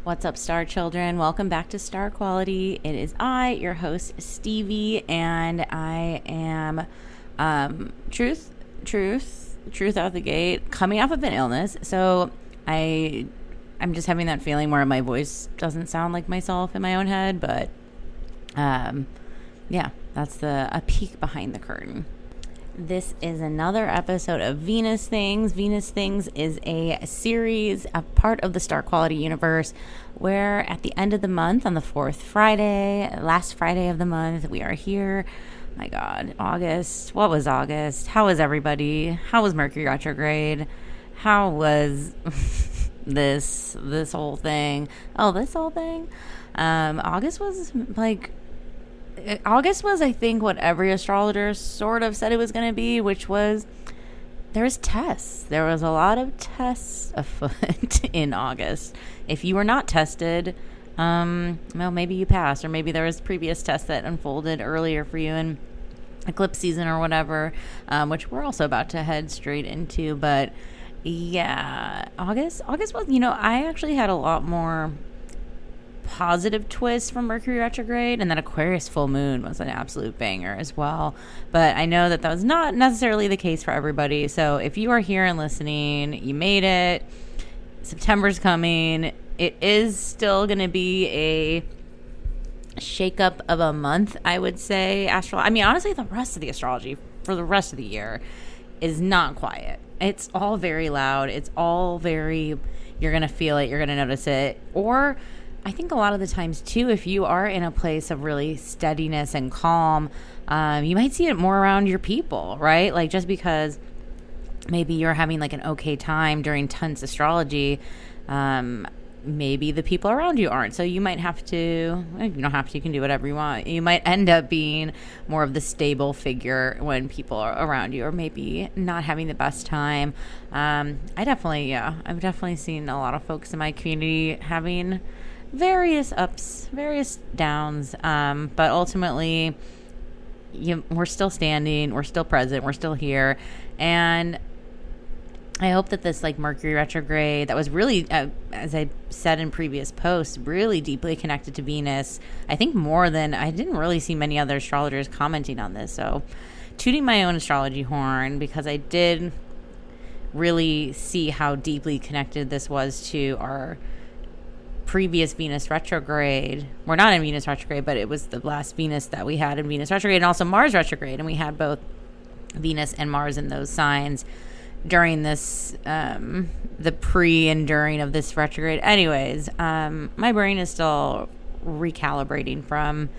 What's up, star children? Welcome back to Star Quality. It is I, your host, Stevie, and I am truth out the gate, coming off of an illness. So I'm just having that feeling where my voice doesn't sound like myself in my own head, but yeah, that's a peek behind the curtain. This is another episode of Venus Things. Venus Things is a series, a part of the Star Quality universe, where at the end of the month, on the fourth Friday, last Friday of the month, we are here. My God, August. What was August? How was everybody? How was Mercury retrograde? How was this whole thing? Oh, this whole thing? August was, I think, what every astrologer sort of said it was going to be, which was there was tests. There was a lot of tests afoot in August. If you were not tested, well, maybe you passed, or maybe there was previous tests that unfolded earlier for you in eclipse season or whatever, which we're also about to head straight into. But yeah, August was, I actually had a lot more positive twist from Mercury retrograde, and then Aquarius full moon was an absolute banger as well. But I know that was not necessarily the case for everybody. So if you are here and listening, you made it. September's coming. It is still going to be a shakeup of a month, I would say. Honestly, the rest of the astrology for the rest of the year is not quiet. It's all very loud. It's all very, you're going to feel it. You're going to notice it. Or I think a lot of the times, too, if you are in a place of really steadiness and calm, you might see it more around your people, right? Like, just because maybe you're having like an okay time during tense astrology, maybe the people around you aren't. So you might have to, you don't have to, you can do whatever you want. You might end up being more of the stable figure when people are around you are maybe not having the best time. I've definitely seen a lot of folks in my community having various ups, various downs, but ultimately we're still standing, we're still present, we're still here. And I hope that this Mercury retrograde that was really, as I said in previous posts, really deeply connected to Venus. I think more than, I didn't really see many other astrologers commenting on this. So tooting my own astrology horn, because I did really see how deeply connected this was to our previous Venus retrograde. We're not in Venus retrograde, but it was the last Venus that we had in Venus retrograde, and also Mars retrograde, and we had both Venus and Mars in those signs during this, the pre and during of this retrograde. Anyways, my brain is still recalibrating from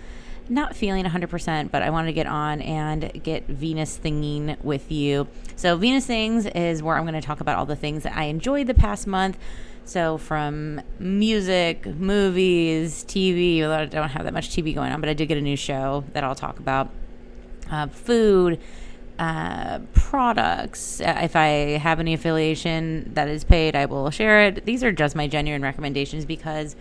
not feeling 100%, but I wanted to get on and get Venus thinging with you. So Venus Things is where I'm going to talk about all the things that I enjoyed the past month. So from music, movies, TV, although I don't have that much TV going on, but I did get a new show that I'll talk about, food, products. If I have any affiliation that is paid, I will share it. These are just my genuine recommendations because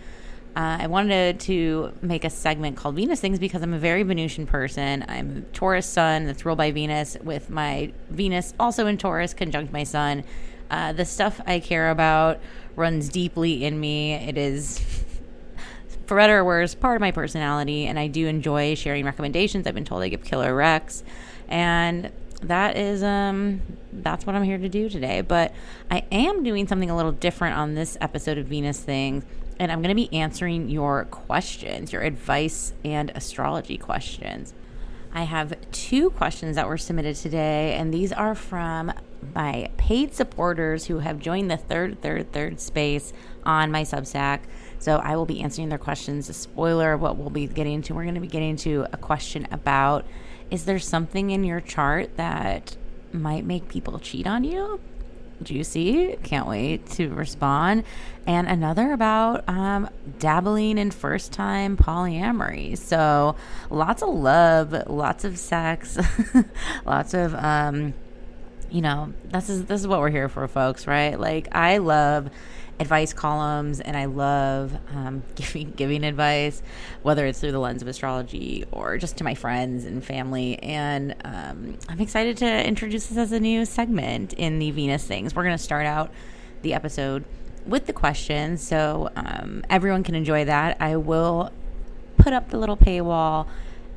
I wanted to make a segment called Venus Things because I'm a very Venusian person. I'm a Taurus sun that's ruled by Venus, with my Venus also in Taurus conjunct my sun. The stuff I care about runs deeply in me. It is, for better or worse, part of my personality, and I do enjoy sharing recommendations. I've been told I give killer recs, and that is that's what I'm here to do today. But I am doing something a little different on this episode of Venus Things, and I'm going to be answering your questions, your advice and astrology questions. I have 2 questions that were submitted today, and these are from my paid supporters who have joined the third space on my Substack. So I will be answering their questions. A spoiler of what we'll be getting into. We're going to be getting into a question about, is there something in your chart that might make people cheat on you? Juicy. Can't wait to respond. And another about dabbling in first time polyamory. So lots of love, lots of sex, lots of this is what we're here for, folks, right? Like, I love advice columns, and I love giving advice, whether it's through the lens of astrology or just to my friends and family. And I'm excited to introduce this as a new segment in the Venus Things. We're going to start out the episode with the questions, so everyone can enjoy that. I will put up the little paywall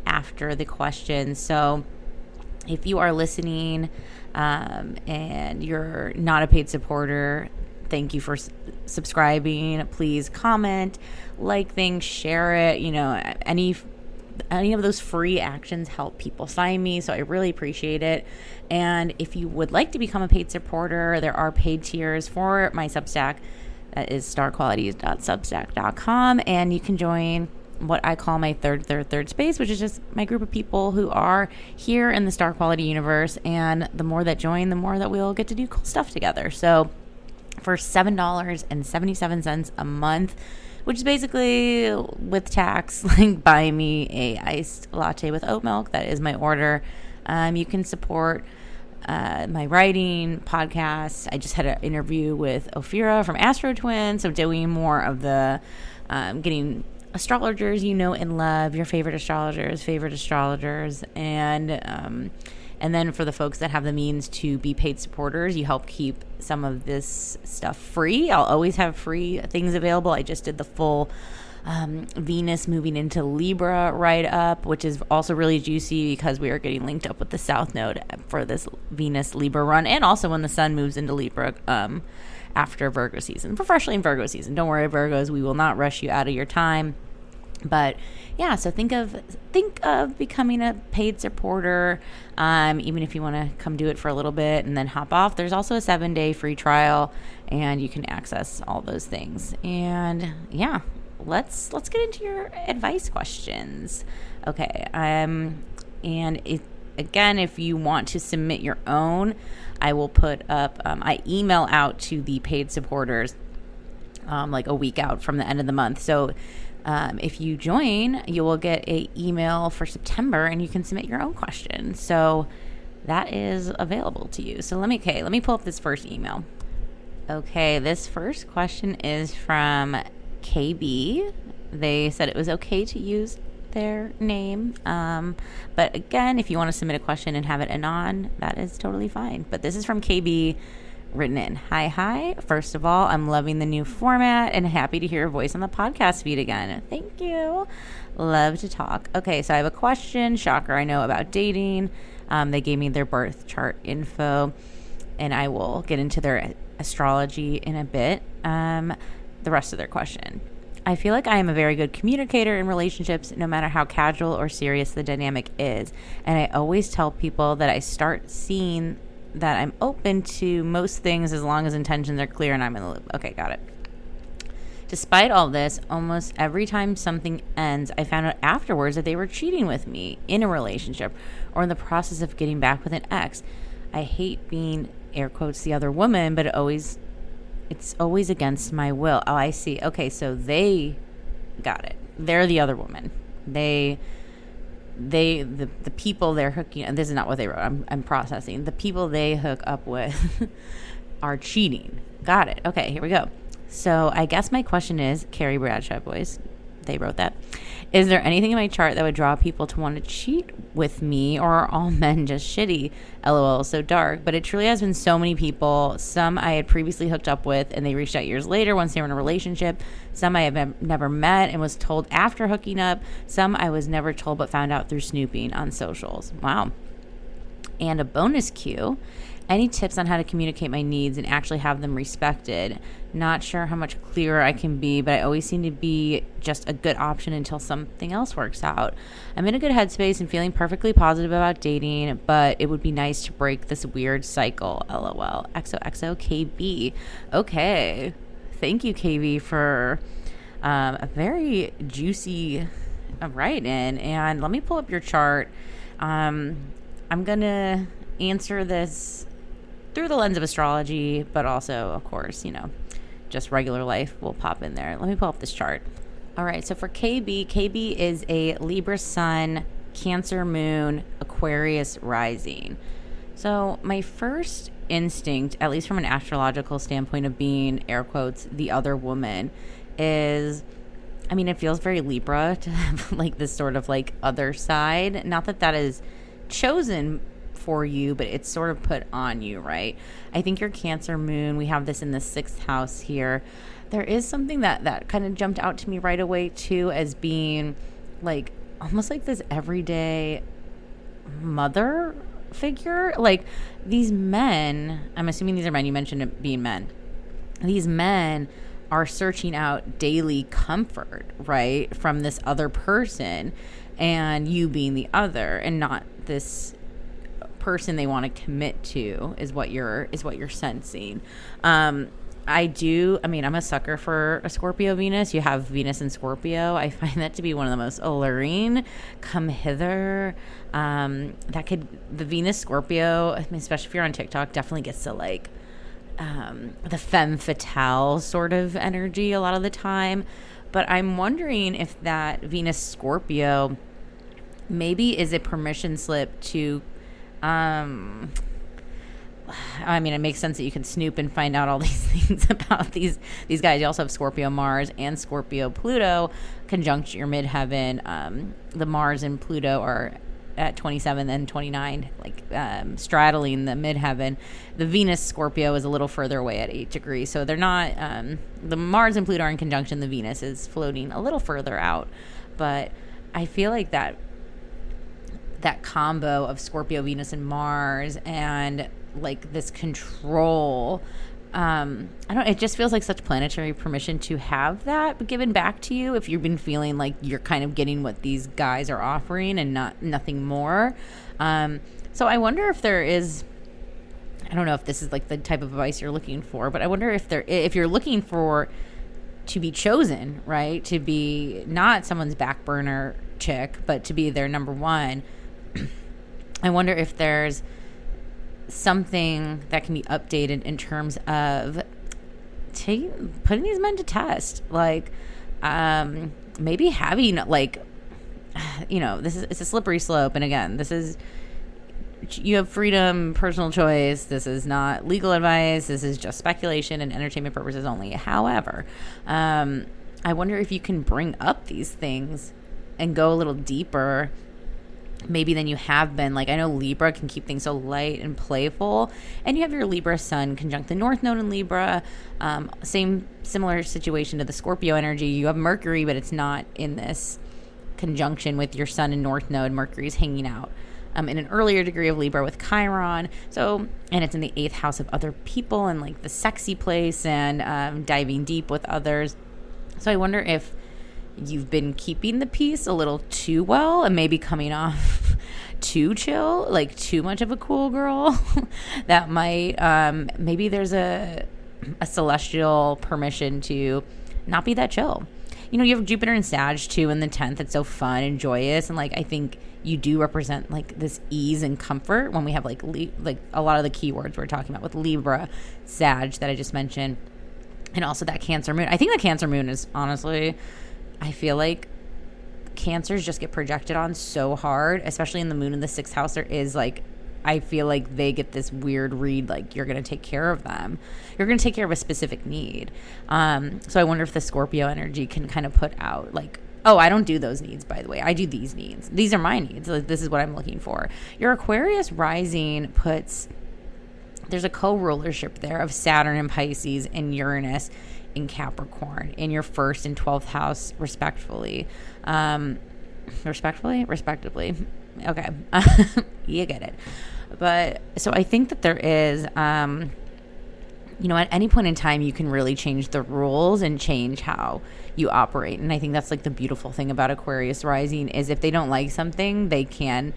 after the questions. So if you are listening and you're not a paid supporter, thank you for subscribing. Please comment, like things, share it. You know, any of those free actions help people find me, so I really appreciate it. And if you would like to become a paid supporter, there are paid tiers for my Substack. That is starqualities.substack.com, and you can join what I call my third space, which is just my group of people who are here in the Star Quality universe. And the more that join, the more that we'll get to do cool stuff together. So for $7.77 a month, which is basically with tax, like buy me a iced latte with oat milk. That is my order. You can support my writing podcast. I just had an interview with Ophira from Astro Twin, so doing more of the getting astrologers you know and love, your favorite astrologers, and then for the folks that have the means to be paid supporters, you help keep some of this stuff free. I'll always have free things available. I just did the full Venus moving into Libra write-up, which is also really juicy because we are getting linked up with the South Node for this Venus Libra run, and also when the Sun moves into Libra after Virgo season. We're freshly in Virgo season. Don't worry, Virgos, we will not rush you out of your time. But yeah, so think of becoming a paid supporter, even if you want to come do it for a little bit and then hop off. There's also a 7-day free trial, and you can access all those things. And yeah, let's get into your advice questions. Okay, and again, if you want to submit your own, I will put up. I email out to the paid supporters like a week out from the end of the month. So if you join, you will get an email for September, and you can submit your own question. So that is available to you. So let me pull up this first email. Okay, this first question is from KB. They said it was okay to use their name. But again, if you want to submit a question and have it anon, that is totally fine. But this is from KB. Written in. Hi. First of all, I'm loving the new format and happy to hear your voice on the podcast feed again. Thank you. Love to talk. Okay, so I have a question. Shocker, I know about dating. They gave me their birth chart info, and I will get into their astrology in a bit. The rest of their question. I feel like I am a very good communicator in relationships, no matter how casual or serious the dynamic is. And I always tell people that I start seeing that I'm open to most things as long as intentions are clear and I'm in the loop. Okay, got it. Despite all this, almost every time something ends, I found out afterwards that they were cheating with me in a relationship or in the process of getting back with an ex. I hate being, air quotes, the other woman, but it's always against my will. Oh, I see. Okay, so they got it. They're the other woman. The people they're hooking, and this is not what they wrote, I'm processing. The people they hook up with are cheating. Got it. Okay, here we go. So I guess my question is, Carrie Bradshaw boys, they wrote that. Is there anything in my chart that would draw people to want to cheat with me, or are all men just shitty? LOL, so dark. But it truly has been so many people. Some I had previously hooked up with and they reached out years later once they were in a relationship. Some I have never met and was told after hooking up. Some I was never told but found out through snooping on socials. Wow. And a bonus cue. Any tips on how to communicate my needs and actually have them respected? Not sure how much clearer I can be, but I always seem to be just a good option until something else works out. I'm in a good headspace and feeling perfectly positive about dating, but it would be nice to break this weird cycle. LOL. XOXO KB. Okay. Thank you, KB, for a very juicy write-in. And let me pull up your chart. I'm going to answer this through the lens of astrology, but also, of course, just regular life will pop in there. Let me pull up this chart. All right, so for KB is a Libra Sun, Cancer Moon, Aquarius Rising. So my first instinct, at least from an astrological standpoint of being, air quotes, the other woman, is, it feels very Libra to have like this sort of like other side. Not that that is chosen for you, but it's sort of put on you, right? I think your Cancer moon, we have this in the 6th house here. There is something that kind of jumped out to me right away too, as being like almost like this everyday mother figure. Like these men, I'm assuming these are men, you mentioned it being men. These men are searching out daily comfort, right, from this other person, and you being the other, and not this person they want to commit to is what you're sensing. I'm a sucker for a Scorpio Venus. You have Venus in Scorpio. I find that to be one of the most alluring. Come hither. The Venus Scorpio, especially if you're on TikTok, definitely gets to like the femme fatale sort of energy a lot of the time. But I'm wondering if that Venus Scorpio maybe is a permission slip to it makes sense that you can snoop and find out all these things about these guys. You also have Scorpio Mars and Scorpio Pluto conjunct your midheaven. The Mars and Pluto are at 27 and 29, straddling the midheaven. The Venus Scorpio is a little further away at 8 degrees. So they're not, the Mars and Pluto are in conjunction. The Venus is floating a little further out. But I feel like that combo of Scorpio, Venus, and Mars, and like this control, it just feels like such planetary permission to have that given back to you if you've been feeling like you're kind of getting what these guys are offering and nothing more. So I wonder if there is, I don't know if this is like the type of advice you're looking for, but I wonder if you're looking for to be chosen, right? To be not someone's back burner chick, but to be their number one. I wonder if there's something that can be updated in terms of putting these men to test, like maybe having it's a slippery slope, and again, this is, you have freedom, personal choice. This is not legal advice. This is just speculation and entertainment purposes only. However, I wonder if you can bring up these things and go a little deeper maybe than you have been. Like, I know Libra can keep things so light and playful, and you have your Libra Sun conjunct the North Node in Libra. Similar situation to the Scorpio energy. You have Mercury, but it's not in this conjunction with your Sun and North Node. Mercury's hanging out in an earlier degree of Libra with Chiron. So, and it's in the 8th house of other people and like the sexy place and diving deep with others. So I wonder if you've been keeping the peace a little too well and maybe coming off too chill, like too much of a cool girl. That might, maybe there's a celestial permission to not be that chill. You have Jupiter and Sag too in the 10th. It's so fun and joyous. And like, I think you do represent like this ease and comfort when we have like a lot of the keywords we're talking about with Libra, Sag that I just mentioned. And also that Cancer moon. I think the Cancer moon is honestly, I feel like Cancers just get projected on so hard, especially in the moon in the 6th house. There is like, I feel like they get this weird read, like you're going to take care of them. You're going to take care of a specific need. So I wonder if the Scorpio energy can kind of put out like, oh, I don't do those needs, by the way. I do these needs. These are my needs. Like, this is what I'm looking for. Your Aquarius rising there's a co-rulership there of Saturn in Pisces and Uranus in Capricorn in your 1st and 12th house, respectively. Respectively. Okay. You get it. But so I think that there is, at any point in time, you can really change the rules and change how you operate. And I think that's like the beautiful thing about Aquarius rising is if they don't like something, they can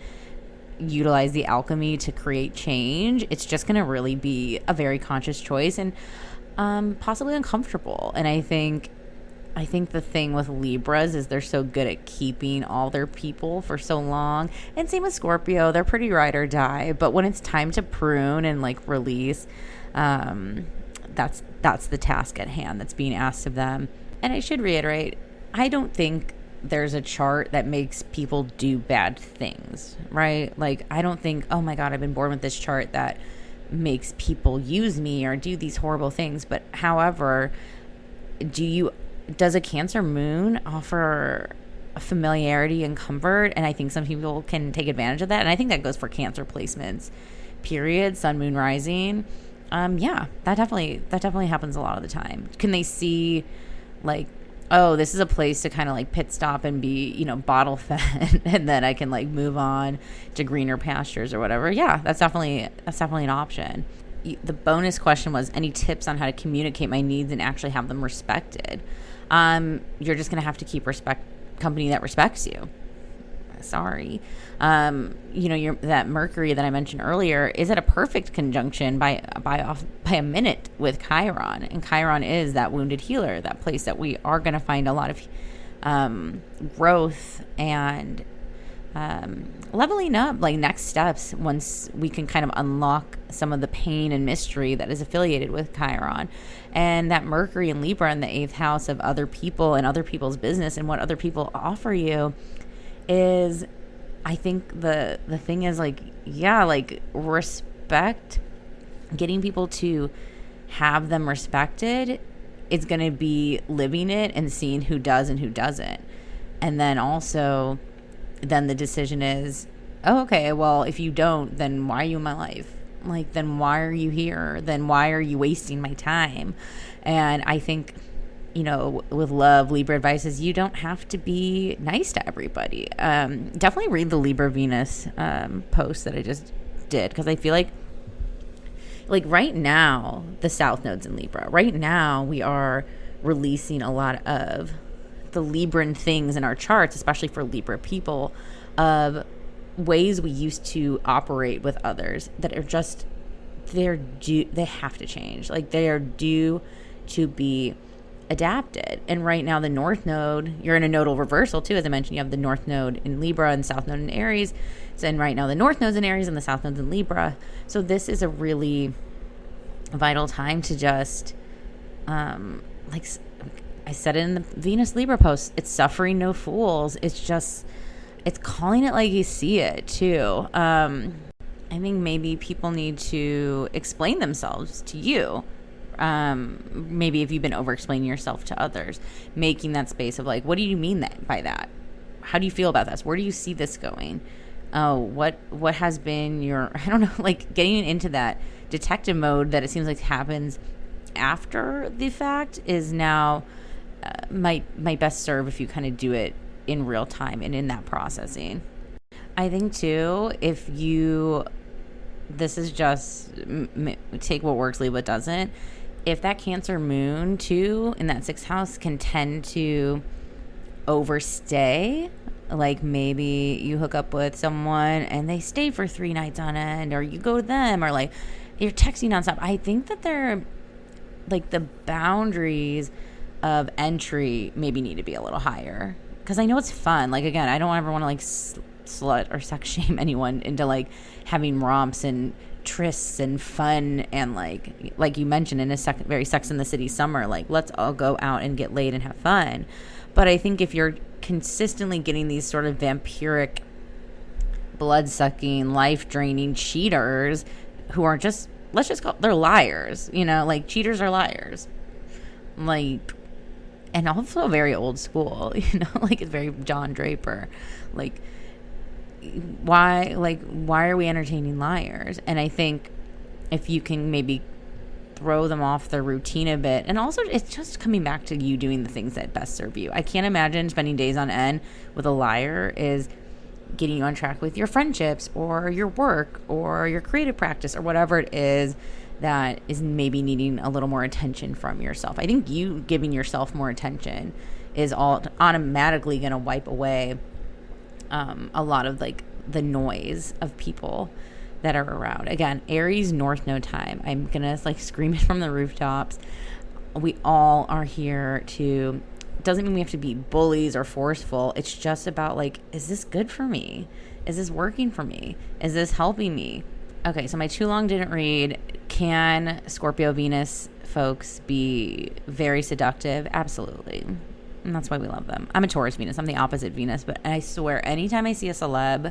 utilize the alchemy to create change. It's just going to really be a very conscious choice and possibly uncomfortable. And I think the thing with Libras is they're so good at keeping all their people for so long. And same with Scorpio. They're pretty ride or die. But when it's time to prune and like release, that's the task at hand that's being asked of them. And I should reiterate, I don't think there's a chart that makes people do bad things, right? Like, I don't think, oh my God, I've been born with this chart that makes people use me or do these horrible things. But however, does a Cancer moon offer familiarity and comfort, and I think some people can take advantage of that, and I think that goes for Cancer placements, period. Sun, moon, rising. Yeah, that definitely happens a lot of the time. Can they see, like, oh, this is a place to kind of like pit stop and be, you know, bottle fed, and then I can like move on to greener pastures or whatever? Yeah, that's definitely an option. The bonus question was, any tips on how to communicate my needs and actually have them respected? You're just gonna have to keep company that respects you. Sorry. You know, that Mercury that I mentioned earlier is at a perfect conjunction by a minute with Chiron, and Chiron is that wounded healer, that place that we are going to find a lot of growth and leveling up, like next steps, once we can kind of unlock some of the pain and mystery that is affiliated with Chiron. And that Mercury in Libra in the 8th house of other people and other people's business and what other people offer you is, I think the thing is, like, yeah, like respect, getting people to have them respected. It's going to be living it and seeing who does and who doesn't. And then also, then the decision is, oh, okay, well, if you don't, then why are you in my life? Like, then why are you here? Then why are you wasting my time? And I think, you know, with love, Libra advice is you don't have to be nice to everybody. Definitely read the Libra Venus post that I just did, because I feel like right now, the South Node's in Libra. Right now, we are releasing a lot of the Libran things in our charts, especially for Libra people, of ways we used to operate with others that are just, they have to change. Like, they are due to be adapted. And right now, the North Node, you're in a nodal reversal too. As I mentioned, you have the North Node in Libra and South Node in Aries. So, and right now, the North Node's in Aries and the South Node's in Libra. So this is a really vital time to just, like I said it in the Venus Libra post, it's suffering no fools. It's just, it's calling it like you see it too. I think maybe people need to explain themselves to you. Maybe if you've been over-explaining yourself to others, making that space of like, what do you mean by that? How do you feel about this? Where do you see this going? Oh, what has been your, I don't know, like getting into that detective mode that it seems like happens after the fact is now might best serve if you kind of do it in real time and in that processing. I think too, if you, this is just take what works, leave what doesn't. If that Cancer moon too in that 6th house can tend to overstay, like maybe you hook up with someone and they stay for 3 nights on end, or you go to them, or like you're texting nonstop. I think that they're like the boundaries of entry maybe need to be a little higher, because I know it's fun. Like, again, I don't ever want to like slut or sex shame anyone into like having romps and trysts and fun, and like you mentioned in a very Sex in the City summer, like let's all go out and get laid and have fun. But I think if you're consistently getting these sort of vampiric, blood-sucking, life-draining cheaters who are just, let's just call, they're liars, you know, like cheaters are liars, like, and also very old school, you know, like it's very John Draper, like why are we entertaining liars? And I think if you can maybe throw them off their routine a bit, and also it's just coming back to you doing the things that best serve you. I can't imagine spending days on end with a liar is getting you on track with your friendships or your work or your creative practice or whatever it is that is maybe needing a little more attention from yourself. I think you giving yourself more attention is all automatically going to wipe away a lot of like the noise of people that are around. Again, Aries North Node time. I'm going to like scream it from the rooftops. We all are here to, doesn't mean we have to be bullies or forceful. It's just about like, is this good for me? Is this working for me? Is this helping me? Okay, so my too long didn't read. Can Scorpio Venus folks be very seductive? Absolutely. And that's why we love them. I'm a Taurus Venus. I'm the opposite Venus. But I swear, anytime I see a celeb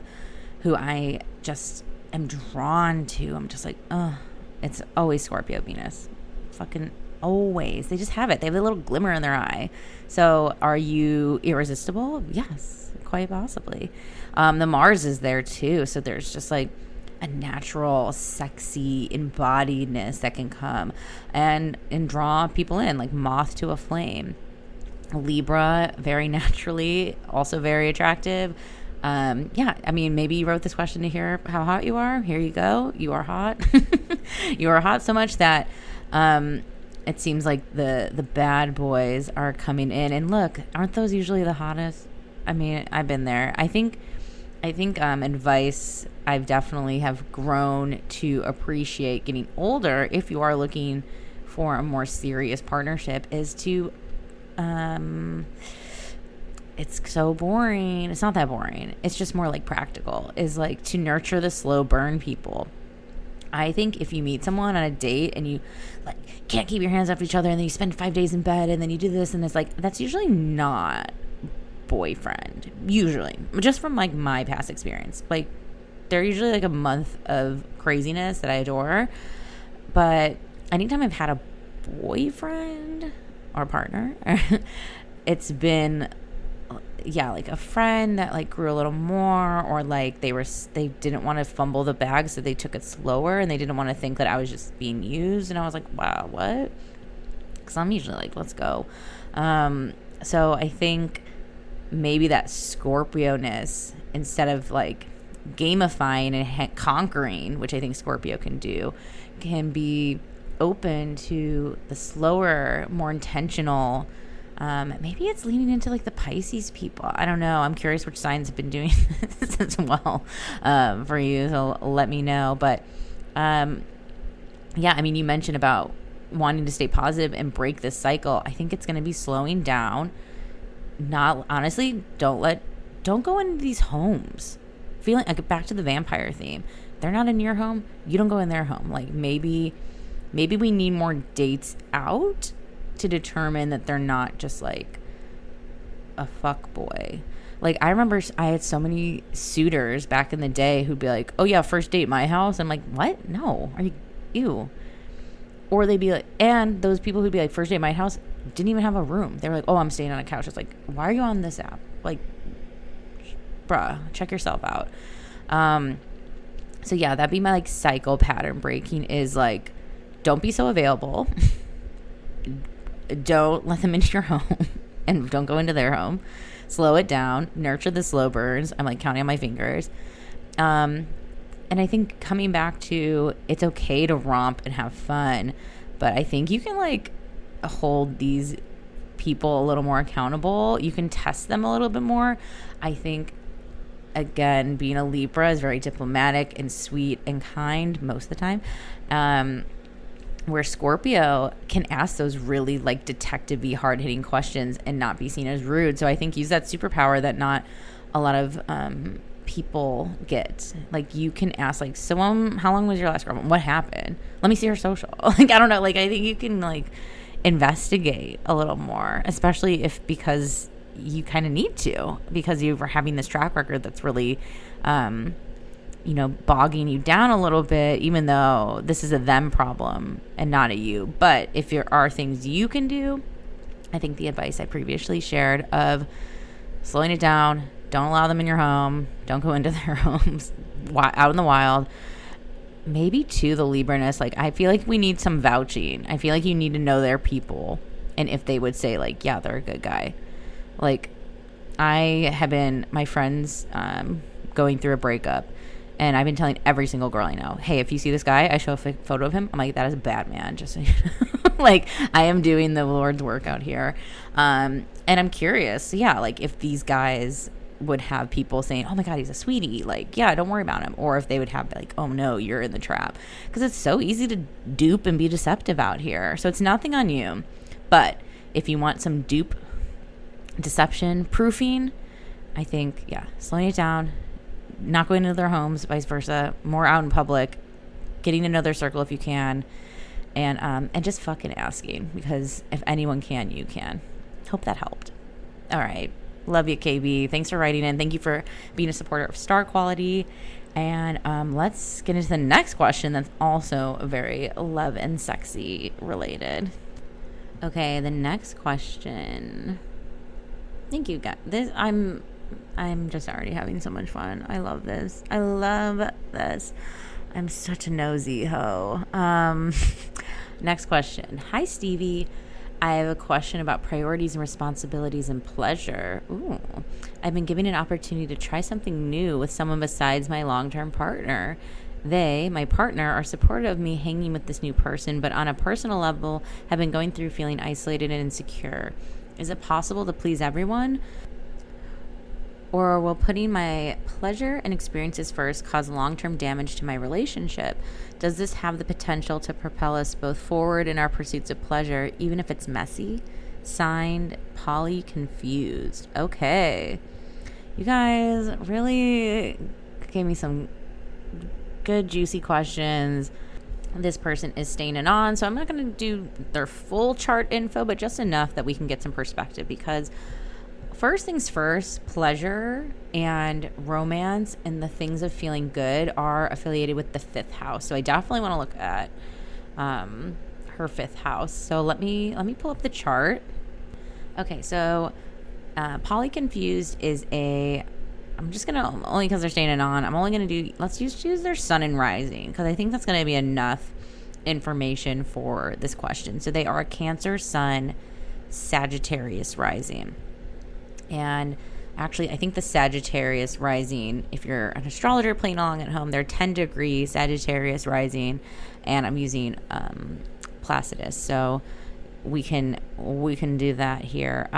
who I just am drawn to, I'm just like, ugh. It's always Scorpio Venus. Fucking Always. They just have it. They have a little glimmer in their eye. So are you irresistible? Yes, quite possibly. The Mars is there too. So there's just like a natural, sexy embodiedness that can come and draw people in, like moth to a flame. Libra, very naturally, also very attractive. Yeah, I mean, maybe you wrote this question to hear how hot you are. Here you go. You are hot. You are hot so much that it seems like the bad boys are coming in. And look, aren't those usually the hottest? I mean, I've been there. I think advice I've definitely have grown to appreciate getting older, if you are looking for a more serious partnership, is to it's so boring. It's not that boring. It's just more like practical, is like to nurture the slow burn people. I think if you meet someone on a date and you like can't keep your hands off each other, and then you spend 5 days in bed, and then you do this, and it's like, that's usually not boyfriend, usually, just from like my past experience. Like, they're usually like a month of craziness that I adore, but anytime I've had a boyfriend or partner, it's been like a friend that like grew a little more, or like they didn't want to fumble the bag, so they took it slower, and they didn't want to think that I was just being used. And I was like, wow, what? Because I'm usually like, let's go. So I think maybe that Scorpio-ness, instead of like gamifying and conquering, which I think Scorpio can do, can be open to the slower, more intentional. Maybe it's leaning into like the Pisces people. I don't know. I'm curious which signs have been doing this as well for you. So let me know. But yeah, I mean, you mentioned about wanting to stay positive and break this cycle. I think it's going to be slowing down. Not honestly, don't go into these homes feeling like, back to the vampire theme. They're not in your home. You don't go in their home. Like maybe we need more dates out to determine that they're not just like a fuck boy. Like, I remember I had so many suitors back in the day who'd be like, oh yeah, first date my house. I'm like, what? No, are you ew? Or they'd be like, and those people who'd be like, first date my house, didn't even have a room. They were like, oh, I'm staying on a couch. It's like, why are you on this app? Like, bruh, check yourself out. So yeah, that'd be my like cycle pattern breaking, is like, don't be so available. Don't let them into your home, and don't go into their home. Slow it down, nurture the slow burns. I'm like counting on my fingers. And I think coming back to, it's okay to romp and have fun, but I think you can like hold these people a little more accountable. You can test them a little bit more. I think, again, being a Libra is very diplomatic and sweet and kind most of the time. Where Scorpio can ask those really like detective-y, hard-hitting questions and not be seen as rude. So I think use that superpower that not a lot of people get. Like, you can ask like, so how long was your last girlfriend? What happened? Let me see her social. Like, I don't know. Like, I think you can like investigate a little more, especially because you kind of need to, because you're having this track record that's really bogging you down a little bit, even though this is a them problem and not a you. But if there are things you can do, I think the advice I previously shared of slowing it down, don't allow them in your home, don't go into their homes, out in the wild. Maybe too, the Libra-ness, like, I feel like we need some vouching. I feel like you need to know their people, and if they would say like, yeah, they're a good guy. Like, I have been, my friends going through a breakup, and I've been telling every single girl I know, hey, if you see this guy, I show a photo of him, I'm like, that is a bad man, just so you know. Like, I am doing the Lord's work out here. And I'm curious, yeah, like, if these guys would have people saying, oh my God, he's a sweetie, like, yeah, don't worry about him. Or if they would have like, oh no, you're in the trap. Because it's so easy to dupe and be deceptive out here. So it's nothing on you. But if you want some dupe, deception, proofing, I think, yeah, slowing it down, not going into their homes, vice versa, more out in public, getting to know their circle if you can, and just fucking asking, because if anyone can, you can. Hope that helped. All right. Love you, KB. Thanks for writing in. Thank you for being a supporter of Star Quality. And let's get into the next question that's also very love and sexy related. Okay, the next question. Thank you, guys. I'm just already having so much fun. I love this. I'm such a nosy hoe. Next question. Hi, Stevie. I have a question about priorities and responsibilities and pleasure. Ooh. I've been given an opportunity to try something new with someone besides my long-term partner. They, my partner, are supportive of me hanging with this new person, but on a personal level have been going through feeling isolated and insecure. Is it possible to please everyone? Or will putting my pleasure and experiences first cause long-term damage to my relationship? Does this have the potential to propel us both forward in our pursuits of pleasure, even if it's messy? Signed, Polly Confused. Okay. You guys really gave me some good, juicy questions. This person is staying anon, so I'm not going to do their full chart info, but just enough that we can get some perspective, because first things first, pleasure and romance and the things of feeling good are affiliated with the 5th house. So I definitely want to look at her 5th house. So let me pull up the chart. Okay, so Polly Confused is I'm just going to, only because they're staying anon, I'm only going to do, let's use their sun and rising, because I think that's going to be enough information for this question. So they are a Cancer Sun Sagittarius Rising. And actually, I think the Sagittarius rising, if you're an astrologer playing along at home, they're 10 degree Sagittarius rising, and I'm using Placidus, so we can do that here.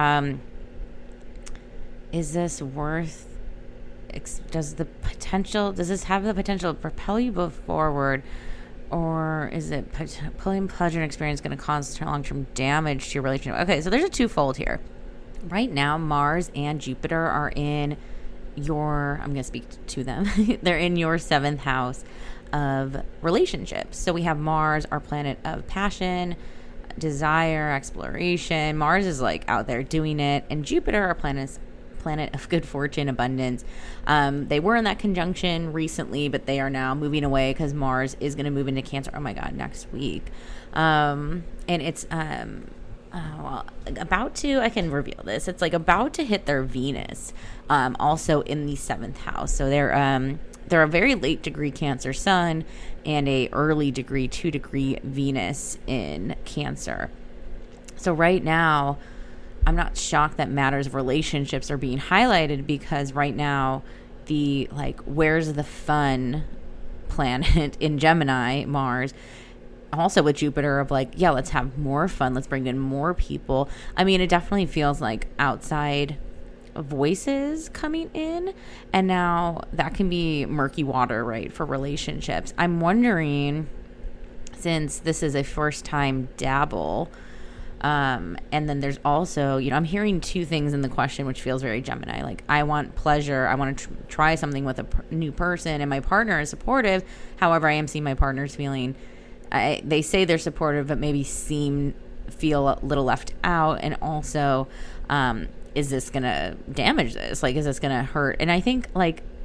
Is this worth? Does this have the potential to propel you both forward, or is it pulling pleasure and experience going to cause long-term damage to your relationship? Okay, so there's a twofold here. Right now, Mars and Jupiter are in I'm going to speak to them. They're in your 7th house of relationships. So we have Mars, our planet of passion, desire, exploration. Mars is like out there doing it. And Jupiter, our planet of good fortune, abundance. They were in that conjunction recently, but they are now moving away because Mars is going to move into Cancer. Oh my God, next week. And it's... I can reveal this. It's like about to hit their Venus, also in the 7th house. So they're a very late degree Cancer Sun and a early degree 2 degree Venus in Cancer. So right now, I'm not shocked that matters of relationships are being highlighted, because right now the where's the fun planet in Gemini, Mars, also with Jupiter, of let's have more fun. Let's bring in more people. I mean, it definitely feels like outside voices coming in. And now that can be murky water, right, for relationships. I'm wondering, since this is a first time dabble, and then there's also, I'm hearing two things in the question, which feels very Gemini. Like, I want pleasure. I want to try something with a new person, and my partner is supportive. However, I am seeing my partner's feeling... they say they're supportive, but maybe feel a little left out. And also, is this going to damage this? Is this going to hurt? And I think,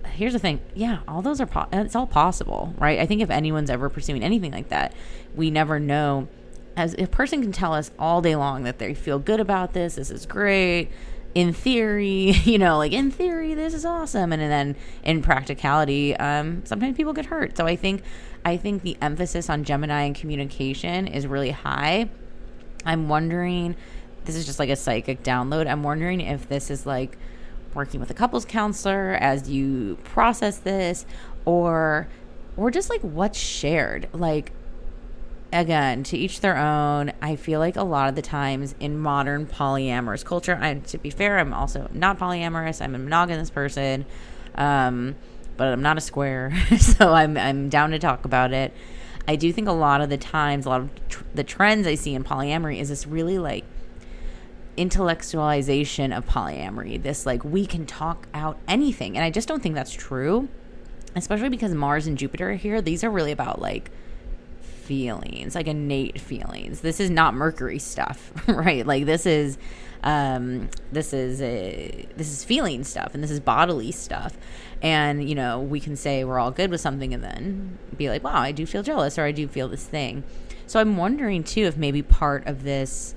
here's the thing. Yeah, all those are, it's all possible, right? I think if anyone's ever pursuing anything like that, we never know. As a person can tell us all day long that they feel good about this. This is great. In theory, in theory, this is awesome. And then in practicality, sometimes people get hurt. So I think the emphasis on Gemini and communication is really high. I'm wondering, this is just like a psychic download. I'm wondering if this is working with a couples counselor as you process this, or just what's shared. Again, to each their own. I feel like a lot of the times in modern polyamorous culture, to be fair, I'm also not polyamorous. I'm a monogamous person, but I'm not a square, so I'm down to talk about it. I do think a lot of the times, a lot of the trends I see in polyamory is this really intellectualization of polyamory. This we can talk out anything, and I just don't think that's true, especially because Mars and Jupiter are here. These are really about feelings, innate feelings. This is not Mercury stuff, right? This is feeling stuff, and this is bodily stuff. And we can say we're all good with something and then be like, wow, I do feel jealous, or I do feel this thing. So I'm wondering too if maybe part of this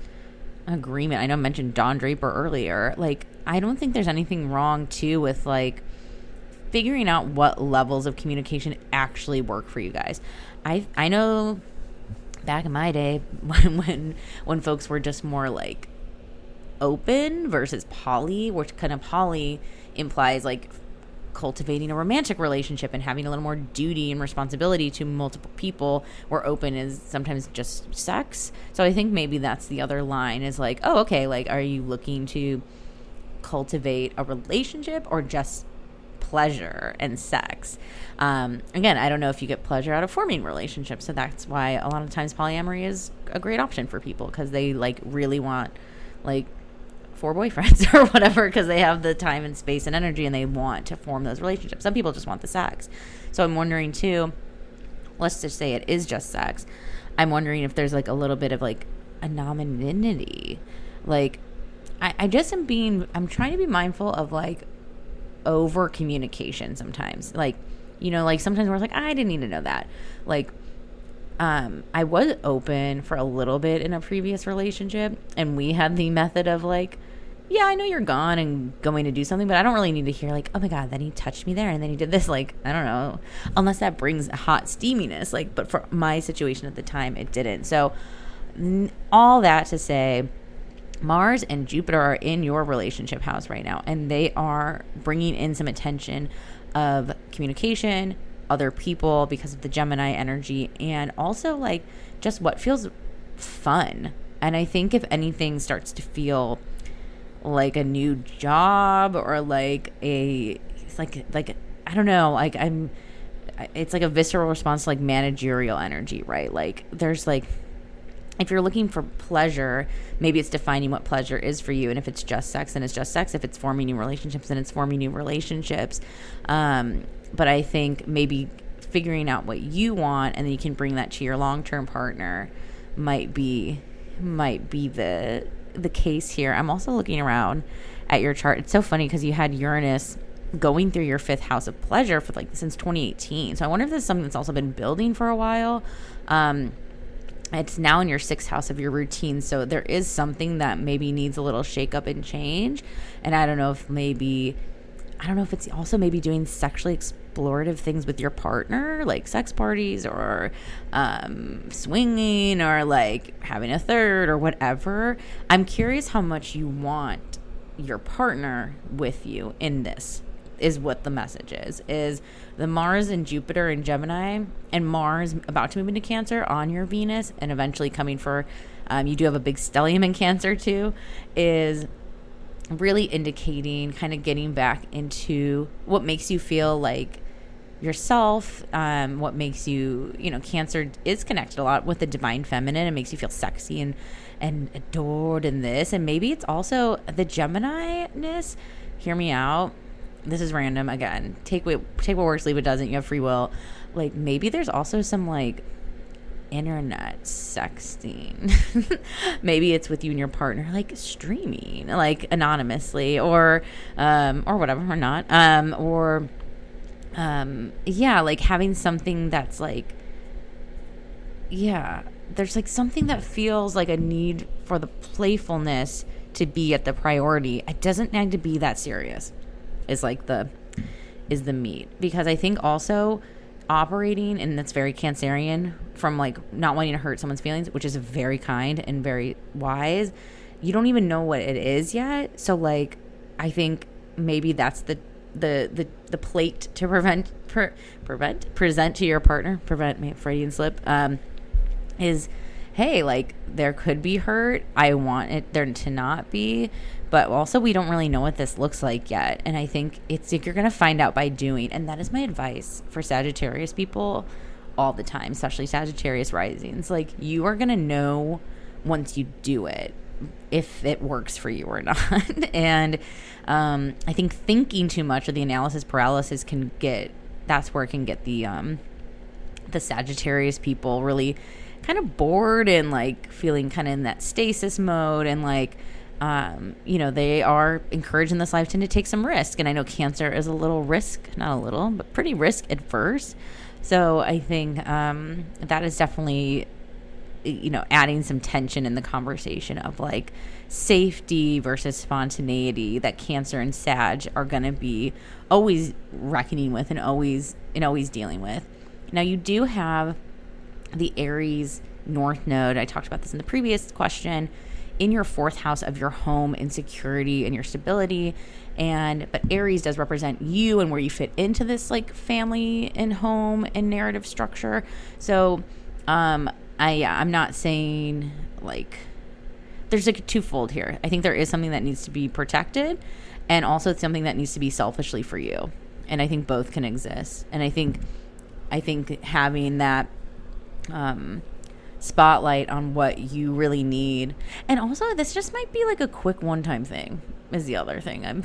agreement. I know I mentioned Don Draper earlier. Like, I don't think there's anything wrong too with like figuring out what levels of communication actually work for you guys. I know back in my day when folks were just more like open versus poly, which kind of poly implies like cultivating a romantic relationship and having a little more duty and responsibility to multiple people, where open is sometimes just sex. So I think maybe that's the other line, is like, oh, okay, like, are you looking to cultivate a relationship or just pleasure and sex? Again, I don't know if you get pleasure out of forming relationships, so that's why a lot of times polyamory is a great option for people, because they like really want like 4 boyfriends or whatever, because they have the time and space and energy and they want to form those relationships. Some people just want the sex. So I'm wondering too, let's just say it is just sex, I'm wondering if there's like a little bit of like anonymity. Like I'm trying to be mindful of like over communication sometimes. Like, you know, like sometimes we're like, I didn't need to know that. Like, I was open for a little bit in a previous relationship, and we had the method of like, yeah, I know you're gone and going to do something, but I don't really need to hear like, oh my God, then he touched me there and then he did this. Like, I don't know, unless that brings hot steaminess. Like, but for my situation at the time, it didn't. So all that to say, Mars and Jupiter are in your relationship house right now, and they are bringing in some attention of communication, other people, because of the Gemini energy, and also like just what feels fun. And I think if anything starts to feel like a new job, or like it's like I don't know, like it's like a visceral response to like managerial energy, right? Like there's like, if you're looking for pleasure, maybe it's defining what pleasure is for you. And if it's just sex, then it's just sex. If it's forming new relationships, then it's forming new relationships. But I think maybe figuring out what you want, and then you can bring that to your long-term partner, might be the case here. I'm also looking around at your chart. It's so funny because you had Uranus going through your 5th house of pleasure for like since 2018. So I wonder if this is something that's also been building for a while. It's now in your 6th house of your routine. So there is something that maybe needs a little shake up and change. And I don't know if it's also maybe doing sexually explorative things with your partner, like sex parties or swinging, or like having a third or whatever. I'm curious how much you want your partner with you in this, is what the message is the Mars and Jupiter in Gemini, and Mars about to move into Cancer on your Venus, and eventually coming for, you do have a big stellium in Cancer too, is really indicating kind of getting back into what makes you feel like yourself, what makes you, Cancer is connected a lot with the divine feminine. It makes you feel sexy and adored in this. And maybe it's also the Gemini-ness. Hear me out. This is random again. Take what works, leave what doesn't. You have free will. Like, maybe there's also some like internet sexting. Maybe it's with you and your partner, like streaming, like anonymously, or whatever, or not, like having something that's like, there's like something that feels like a need for the playfulness to be at the priority. It doesn't need to be that serious, is the meat. Because I think also operating, and that's very Cancerian, from like not wanting to hurt someone's feelings, which is very kind and very wise. You don't even know what it is yet. So like, I think maybe that's the plate to present to your partner, Freudian slip, is, hey, like, there could be hurt. I want it there to not be, but also we don't really know what this looks like yet. And I think it's like you're going to find out by doing. And that is my advice for Sagittarius people all the time, especially Sagittarius risings. Like, you are going to know once you do it if it works for you or not. And I think thinking too much, or the analysis paralysis, that's where it can get the Sagittarius people really kind of bored and like feeling kind of in that stasis mode, and like they are encouraged in this lifetime to take some risk. And I know Cancer is a little risk, not a little, but pretty risk adverse. So I think that is definitely adding some tension in the conversation of like, safety versus spontaneity that Cancer and Sag are going to be always reckoning with and always dealing with. Now, you do have the Aries North Node. I talked about this in the previous question, in your 4th house of your home and security and your stability. But Aries does represent you and where you fit into this like family and home and narrative structure. So I'm not saying like there's like twofold here. I think there is something that needs to be protected, and also something that needs to be selfishly for you. And I think both can exist. And I think having that spotlight on what you really need, and also this just might be like a quick one-time thing is the other thing I'm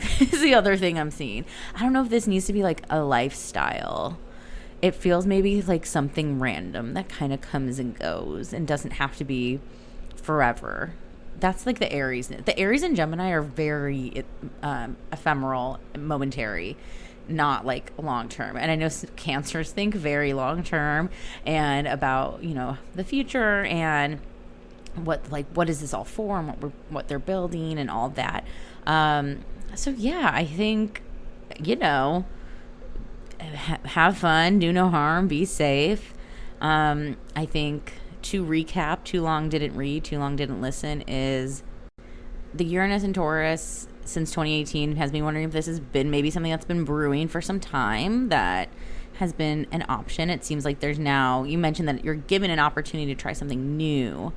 seeing. I don't know if this needs to be like a lifestyle. It feels maybe like something random that kind of comes and goes and doesn't have to be forever. That's like the Aries. The Aries and Gemini are very ephemeral, momentary, not like long term. And I know Cancers think very long term and about, the future and what is this all for and what they're building and all that. So yeah, I think, have fun, do no harm, be safe. I think, to recap, too long didn't read, too long didn't listen, is the Uranus and Taurus since 2018 has been wondering if this has been maybe something that's been brewing for some time that has been an option. It seems like there's now, you mentioned that you're given an opportunity to try something new,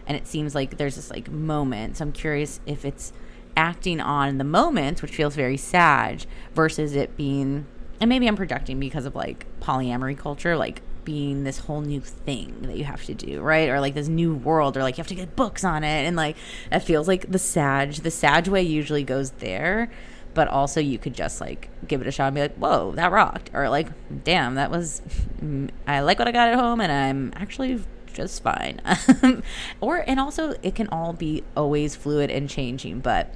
and it seems like there's this like moment. So I'm curious if it's acting on the moment, which feels very Sag, versus it being, and maybe I'm projecting because of like polyamory culture, like being this whole new thing that you have to do, right? Or like this new world, or like you have to get books on it, and like it feels like the Sag way usually goes there, but also you could just like give it a shot and be like, whoa, that rocked, or like, damn, that was, I like what I got at home and I'm actually just fine. And also it can all be always fluid and changing, but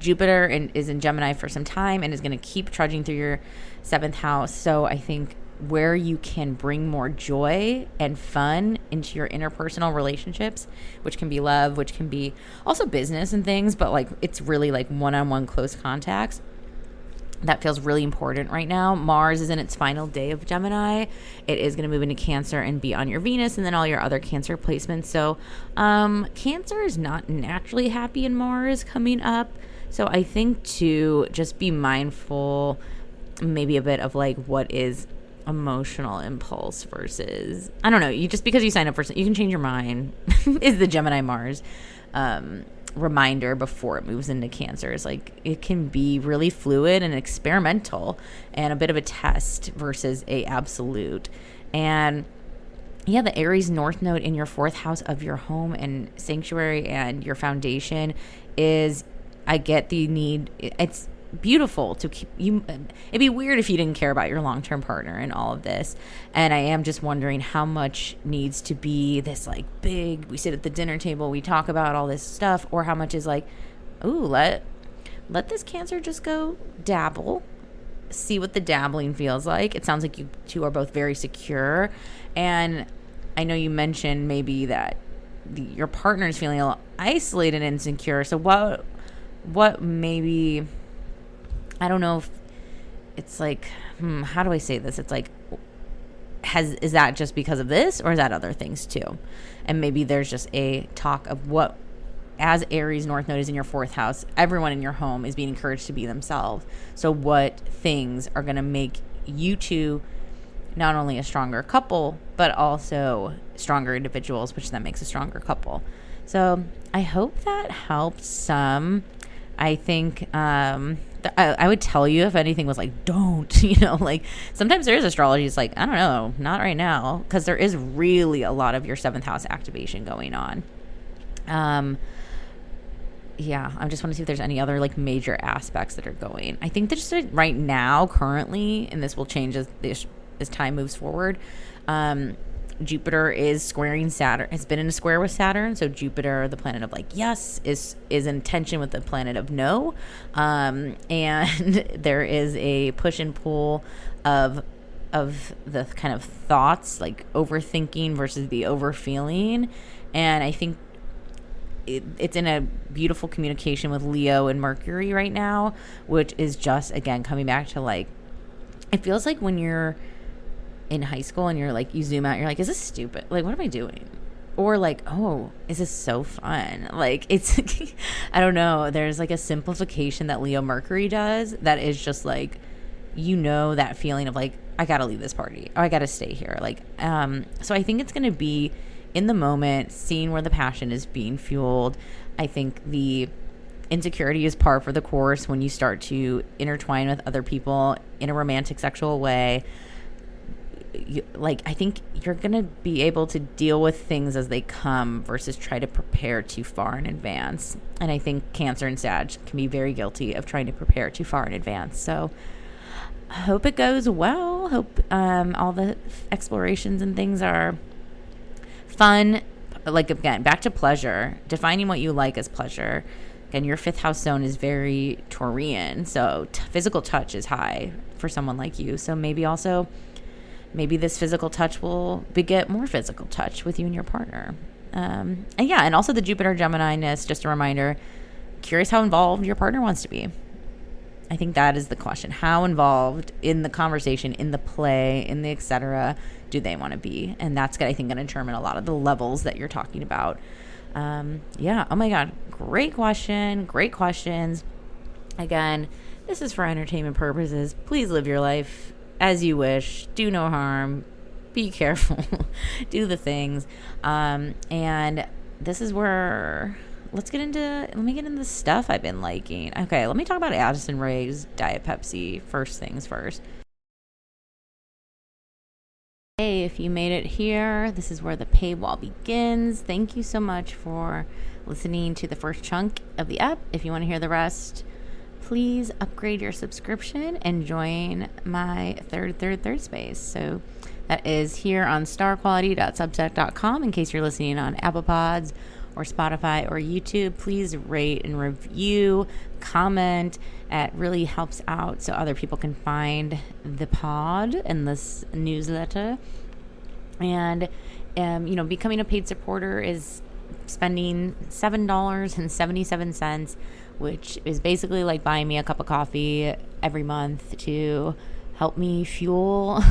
Jupiter is in Gemini for some time and is going to keep trudging through your 7th house. So I think where you can bring more joy and fun into your interpersonal relationships, which can be love, which can be also business and things, but like it's really like one-on-one close contacts. That feels really important right now. Mars is in its final day of Gemini. It is going to move into Cancer and be on your Venus and then all your other Cancer placements. So Cancer is not naturally happy in Mars coming up. So I think to just be mindful, maybe a bit of like what is emotional impulse versus, I don't know, you just, because you sign up for, you can change your mind is the Gemini Mars reminder before it moves into Cancer. Is like it can be really fluid and experimental and a bit of a test versus a absolute. And yeah, the Aries North Node in your 4th house of your home and sanctuary and your foundation is, I get the need, it's beautiful to keep you. It'd be weird if you didn't care about your long-term partner in all of this. And I am just wondering how much needs to be this like big, we sit at the dinner table, we talk about all this stuff, or how much is like, ooh, let this Cancer just go dabble, see what the dabbling feels like. It sounds like you two are both very secure, and I know you mentioned maybe that your partner is feeling a little isolated and insecure. So what maybe, I don't know if it's like, how do I say this? It's like, is that just because of this, or is that other things too? And maybe there's just a talk of what, as Aries North Node is in your 4th house, everyone in your home is being encouraged to be themselves. So what things are going to make you two not only a stronger couple, but also stronger individuals, which then makes a stronger couple. So I hope that helps some. I think I would tell you if anything was like, don't, like sometimes there is astrology. It's like, I don't know, not right now, because there is really a lot of your 7th house activation going on. Yeah, I just want to see if there's any other like major aspects that are going. I think that just right now, currently, and this will change as time moves forward, Jupiter is squaring Saturn, has been in a square with Saturn. So Jupiter, the planet of like yes, is in tension with the planet of no. And there is a push and pull of the kind of thoughts, like overthinking versus the overfeeling. And I think it's in a beautiful communication with Leo and Mercury right now, which is just, again, coming back to like, it feels like when you're in high school and you're like, you zoom out, you're like, is this stupid? Like, what am I doing? Or like, oh, is this so fun? Like, it's, I don't know. There's like a simplification that Leo Mercury does that is just like, you know, that feeling of like, I got to leave this party. Or I got to stay here. Like, so I think it's going to be in the moment, seeing where the passion is being fueled. I think the insecurity is par for the course when you start to intertwine with other people in a romantic, sexual way. I think you're going to be able to deal with things as they come versus try to prepare too far in advance. And I think Cancer and Sag can be very guilty of trying to prepare too far in advance. So I hope it goes well. Hope all the explorations and things are fun. Like, again, back to pleasure, defining what you like as pleasure. Again, your 5th house zone is very Taurian, so physical touch is high for someone like you. So maybe this physical touch will beget more physical touch with you and your partner. And also the Jupiter Gemini-ness, just a reminder, curious how involved your partner wants to be. I think that is the question. How involved in the conversation, in the play, in the et cetera, do they want to be? And that's, I think, going to determine a lot of the levels that you're talking about. Oh my God. Great question. Great questions. Again, this is for entertainment purposes. Please live your life as you wish. Do no harm. Be careful. Do the things. And this is where... let me get into the stuff I've been liking. Okay, let me talk about Addison Rae's Diet Pepsi. First things first. Hey, if you made it here, this is where the paywall begins. Thank you so much for listening to the first chunk of the app. If you want to hear the rest, please upgrade your subscription and join my third space. So that is here on starquality.substack.com. In case you're listening on Apple Pods or Spotify or YouTube, please rate and review, comment. It really helps out so other people can find the pod and this newsletter. And, becoming a paid supporter is spending $7.77, which is basically like buying me a cup of coffee every month to help me fuel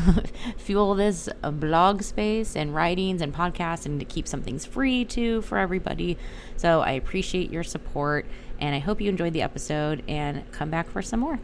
this blog space and writings and podcasts, and to keep some things free too for everybody. So I appreciate your support, and I hope you enjoyed the episode and come back for some more.